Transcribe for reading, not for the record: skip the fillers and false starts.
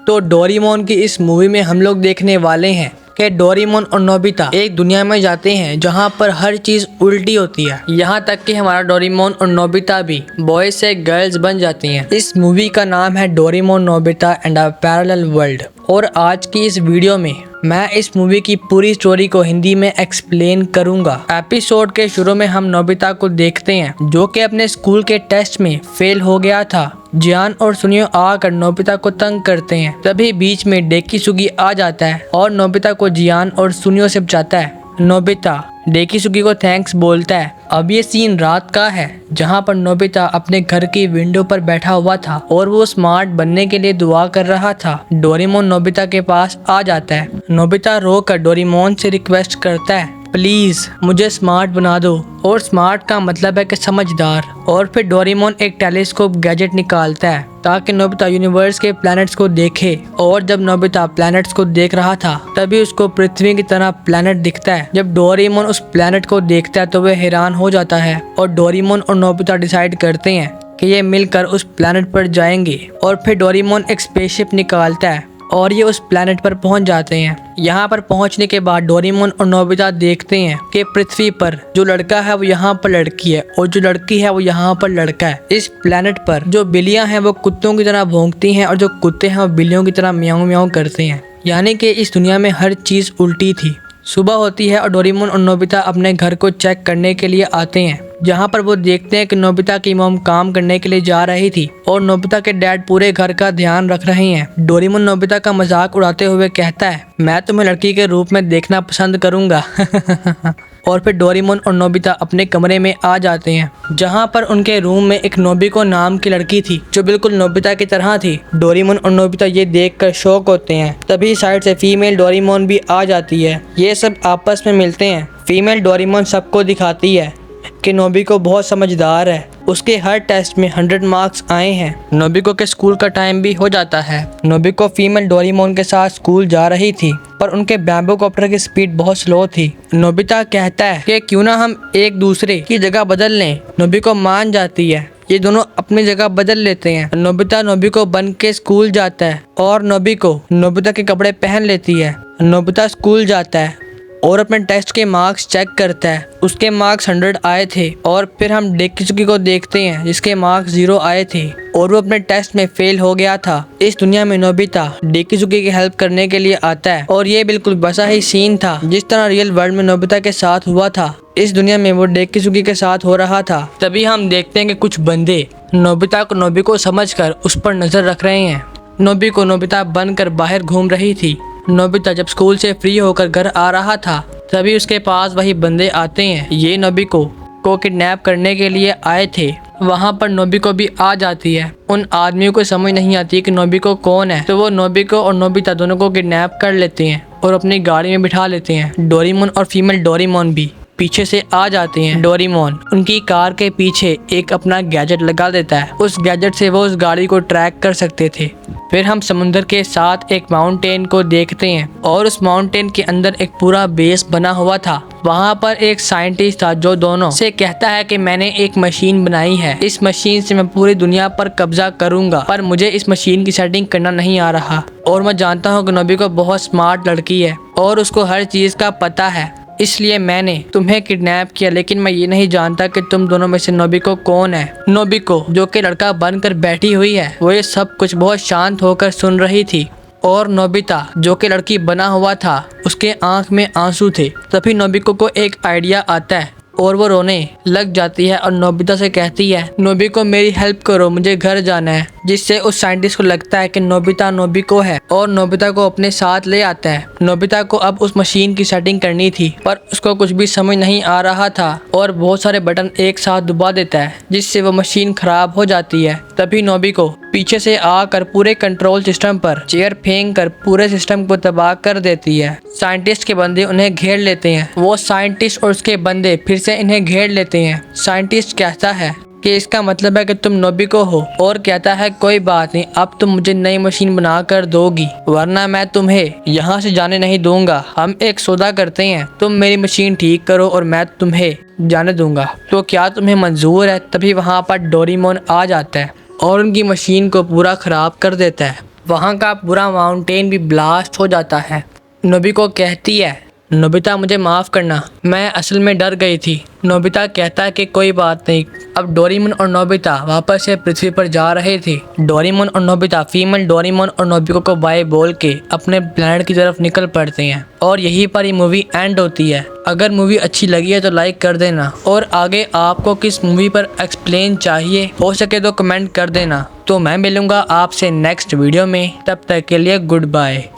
तो डोरेमोन की इस मूवी में हम लोग देखने वाले हैं कि डोरेमोन और नोबिता एक दुनिया में जाते हैं जहां पर हर चीज उल्टी होती है। यहाँ तक कि हमारा डोरेमोन और नोबिता भी बॉयज से गर्ल्स बन जाती हैं। इस मूवी का नाम है Doraemon Nobita and a parallel world. और आज की इस वीडियो में मैं इस मूवी की पूरी स्टोरी को हिंदी में एक्सप्लेन करूंगा। एपिसोड के शुरू में हम नोबिता को देखते हैं जो कि अपने स्कूल के टेस्ट में फेल हो गया था। जियान और सुनियो आकर नोबिता को तंग करते हैं। तभी बीच में डेकिसुगी आ जाता है और नोबिता को जियान और सुनियो से बचाता है। नोबिता डेकिसुगी को थैंक्स बोलता है। अब ये सीन रात का है जहाँ पर नोबिता अपने घर की विंडो पर बैठा हुआ था और वो स्मार्ट बनने के लिए दुआ कर रहा था। डोरेमोन नोबिता के पास आ जाता है। नोबिता रोकर डोरेमोन से रिक्वेस्ट करता है, प्लीज मुझे स्मार्ट बना दो। और स्मार्ट का मतलब है कि समझदार। और फिर डोरेमोन एक टेलीस्कोप गैजेट निकालता है ताकि नोबिता यूनिवर्स के प्लैनेट्स को देखे। और जब नोबिता प्लैनेट्स को देख रहा था तभी उसको पृथ्वी की तरह प्लैनेट दिखता है। जब डोरेमोन उस प्लैनेट को देखता है तो वह हैरान हो जाता है और डोरेमोन और नोबिता डिसाइड करते हैं कि ये मिलकर उस प्लैनेट पर जाएंगे। और फिर डोरेमोन एक स्पेसशिप निकालता है और ये उस प्लैनेट पर पहुंच जाते हैं। यहाँ पर पहुंचने के बाद डोरेमोन और नोबिता देखते हैं कि पृथ्वी पर जो लड़का है वो यहाँ पर लड़की है और जो लड़की है वो यहाँ पर लड़का है। इस प्लैनेट पर जो बिल्लियाँ हैं वो कुत्तों की तरह भौंकती हैं और जो कुत्ते हैं वो बिल्लियों की तरह म्याऊं म्याऊं करते हैं। यानी कि इस दुनिया में हर चीज़ उल्टी थी। सुबह होती है और डोरेमोन और नोबिता अपने घर को चेक करने के लिए आते हैं जहाँ पर वो देखते हैं कि नोबिता की मॉम काम करने के लिए जा रही थी और नोबिता के डैड पूरे घर का ध्यान रख रहे हैं। डोरेमोन नोबिता का मजाक उड़ाते हुए कहता है, मैं तुम्हें लड़की के रूप में देखना पसंद करूंगा। और फिर डोरेमोन और नोबिता अपने कमरे में आ जाते हैं जहाँ पर उनके रूम में एक नोबिको नाम की लड़की थी जो बिल्कुल नोबिता की तरह थी। डोरेमोन और नोबिता ये देखकर शॉक होते हैं। तभी साइड से फीमेल डोरेमोन भी आ जाती है। ये सब आपस में मिलते हैं। फीमेल डोरेमोन सबको दिखाती है कि नोबिको बहुत समझदार है। उसके हर टेस्ट में 100 मार्क्स आए हैं। नोबिको के स्कूल का टाइम भी हो जाता है। नोबिको फीमेल डोरेमोन के साथ स्कूल जा रही थी पर उनके बैम्बू कॉप्टर की स्पीड बहुत स्लो थी। नोबिता कहता है कि क्यों ना हम एक दूसरे की जगह बदल लें। नोबिको मान जाती है। ये दोनों अपनी जगह बदल लेते हैं। नोबिता नोबिको बन के स्कूल जाता है और नोबिको नोबिता के कपड़े पहन लेती है। नोबिता स्कूल जाता है और अपने टेस्ट के मार्क्स चेक करता है। उसके मार्क्स 100 आए थे। और फिर हम डेकिसुगी को देखते हैं जिसके मार्क्स 0 आए थे और वो अपने टेस्ट में फेल हो गया था। इस दुनिया में नोबिता डेकिसुगी की हेल्प करने के लिए आता है और ये बिल्कुल वैसा ही सीन था जिस तरह रियल वर्ल्ड में नोबिता के साथ हुआ था। इस दुनिया में वो डेकिसुगी के साथ हो रहा था। तभी हम देखते हैं कि कुछ बंदे नोबिता को नोबिको समझकर उस पर नजर रख रहे हैं। नोबिको नोबिता बनकर बाहर घूम रही थी। नोबिता जब स्कूल से फ्री होकर घर आ रहा था तभी उसके पास वही बंदे आते हैं। ये नोबिको को किडनैप करने के लिए आए थे। वहाँ पर नोबिको भी आ जाती है। उन आदमियों को समझ नहीं आती कि नोबिको कौन है तो वो नोबिको और नोबिता दोनों को किडनैप कर लेते हैं और अपनी गाड़ी में बिठा लेते हैं। डोरेमोन और फीमेल डोरेमोन भी पीछे से आ जाते हैं। डोरेमोन उनकी कार के पीछे एक अपना गैजेट लगा देता है। उस गैजेट से वो उस गाड़ी को ट्रैक कर सकते थे। फिर हम समुद्र के साथ एक माउंटेन को देखते हैं और उस माउंटेन के अंदर एक पूरा बेस बना हुआ था। वहाँ पर एक साइंटिस्ट था जो दोनों से कहता है कि मैंने एक मशीन बनाई है। इस मशीन से मैं पूरी दुनिया पर कब्जा करूंगा पर मुझे इस मशीन की सेटिंग करना नहीं आ रहा। और मैं जानता हूँ कि नोबिको बहुत स्मार्ट लड़की है और उसको हर चीज का पता है, इसलिए मैंने तुम्हें किडनैप किया। लेकिन मैं ये नहीं जानता कि तुम दोनों में से नोबिको कौन है। नोबिको जो कि लड़का बनकर बैठी हुई है वो ये सब कुछ बहुत शांत होकर सुन रही थी और नोबिता जो कि लड़की बना हुआ था उसके आंख में आंसू थे। तभी नोबिको को एक आइडिया आता है और वो रोने लग जाती है और नोबिता से कहती है, नोबिको मेरी हेल्प करो, मुझे घर जाना है। जिससे उस साइंटिस्ट को लगता है कि नोबिता नोबिको है और नोबिता को अपने साथ ले आता है। नोबिता को अब उस मशीन की सेटिंग करनी थी पर उसको कुछ भी समझ नहीं आ रहा था और बहुत सारे बटन एक साथ दबा देता है जिससे वो मशीन खराब हो जाती है। तभी नोबिको पीछे से आकर पूरे कंट्रोल सिस्टम पर चेयर फेंक कर पूरे सिस्टम को तबाह कर देती है। साइंटिस्ट के बंदे उन्हें घेर लेते हैं। वो साइंटिस्ट और उसके बंदे फिर से इन्हें घेर लेते हैं। साइंटिस्ट कहता है कि इसका मतलब है कि तुम नोबिको हो और कहता है कोई बात नहीं, अब तुम मुझे नई मशीन बना कर दोगी वरना मैं तुम्हें यहाँ से जाने नहीं दूंगा। हम एक सौदा करते हैं, तुम मेरी मशीन ठीक करो और मैं तुम्हें जाने दूंगा, तो क्या तुम्हें मंजूर है। तभी वहाँ पर डोरेमोन आ जाता है और उनकी मशीन को पूरा खराब कर देता है। वहाँ का पूरा माउंटेन भी ब्लास्ट हो जाता है। नोबी को कहती है, नोबिता मुझे माफ़ करना, मैं असल में डर गई थी। नोबिता कहता है कि कोई बात नहीं। अब डोरेमोन और नोबिता वापस से पृथ्वी पर जा रहे थे। डोरेमोन और नोबिता फीमेल डोरेमोन और नोबिता को बाय बोल के अपने प्लेनेट की तरफ निकल पड़ते हैं और यहीं पर ये मूवी एंड होती है। अगर मूवी अच्छी लगी है तो लाइक कर देना और आगे आपको किस मूवी पर एक्सप्लेन चाहिए हो सके तो कमेंट कर देना। तो मैं मिलूंगा आपसे नेक्स्ट वीडियो में, तब तक के लिए गुड बाय।